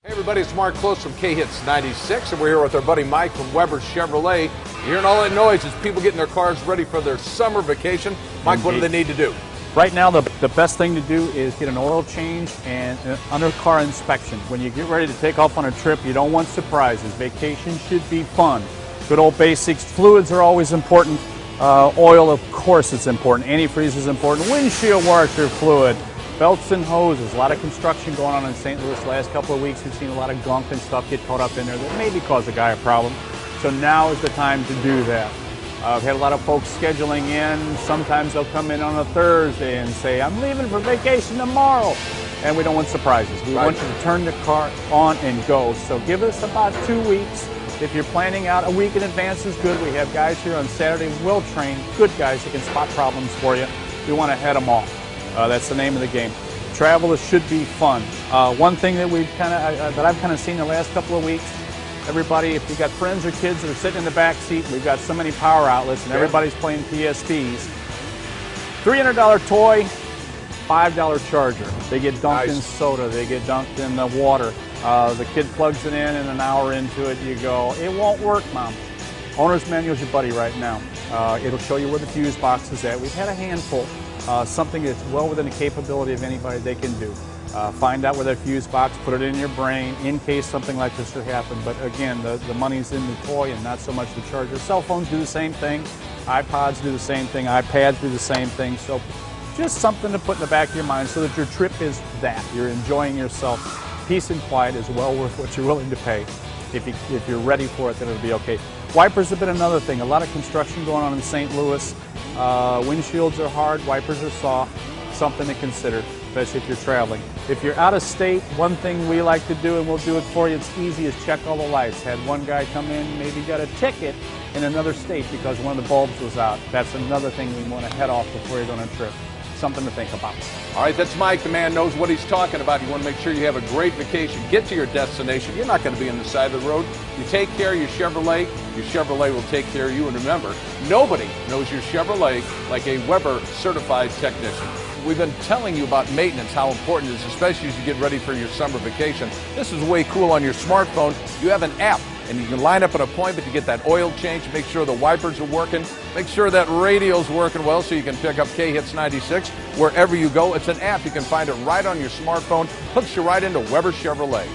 Hey everybody, it's Mark Close from K-Hits 96, and we're here with our buddy Mike from Weber Chevrolet. You're hearing all that noise as people getting their cars ready for their summer vacation. Mike, what do they need to do? Right now, the best thing to do is get an oil change and an under-car inspection. When you get ready to take off on a trip, you don't want surprises. Vacation should be fun. Good old basics. Fluids are always important. Oil, of course, is important. Antifreeze is important. Windshield washer fluid. Belts and hoses. A lot of construction going on in St. Louis the last couple of weeks. We've seen a lot of gunk and stuff get caught up in there that maybe cause a guy a problem. So now is the time to do that. I've had a lot of folks scheduling in. Sometimes they'll come in on a Thursday and say, I'm leaving for vacation tomorrow. And we don't want surprises. We want you to turn the car on and go. So give us about 2 weeks. If you're planning out a week in advance is good. We have guys here on Saturday, well-trained, good guys that can spot problems for you. We want to head them off. That's the name of the game. Travel should be fun. One thing that I've kind of seen the last couple of weeks, everybody, if you've got friends or kids that are sitting in the back seat, we've got so many power outlets and everybody's playing PSPs. $300 toy, $5 charger. They get dunked in soda, they get dunked in the water. The kid plugs it in and an hour into it you go, it won't work, Mom. Owner's manual is your buddy right now. It'll show you where the fuse box is at. We've had a handful. Something that's well within the capability of anybody they can do. Find out where that fuse box, put it in your brain in case something like this should happen. But again, the money's in the toy and not so much the charger. Cell phones do the same thing. iPods do the same thing. iPads do the same thing. So just something to put in the back of your mind so that your trip is that. You're enjoying yourself. Peace and quiet is well worth what you're willing to pay. If you're ready for it, then it'll be okay. Wipers have been another thing. A lot of construction going on in St. Louis. Windshields are hard, wipers are soft. Something to consider, especially if you're traveling. If you're out of state, one thing we like to do, and we'll do it for you, it's easy, is check all the lights. Had one guy come in, maybe got a ticket in another state because one of the bulbs was out. That's another thing we want to head off before you go on a trip. Something to think about. All right, that's Mike. The man knows what he's talking about. You want to make sure you have a great vacation. Get to your destination. You're not going to be on the side of the road. You take care of your Chevrolet will take care of you. And remember, nobody knows your Chevrolet like a Weber certified technician. We've been telling you about maintenance, how important it is, especially as you get ready for your summer vacation. This is way cool on your smartphone. You have an app, and you can line up an appointment to get that oil change, make sure the wipers are working, make sure that radio's working well so you can pick up K-Hits 96 wherever you go. It's an app. You can find it right on your smartphone. Hooks you right into Weber Chevrolet.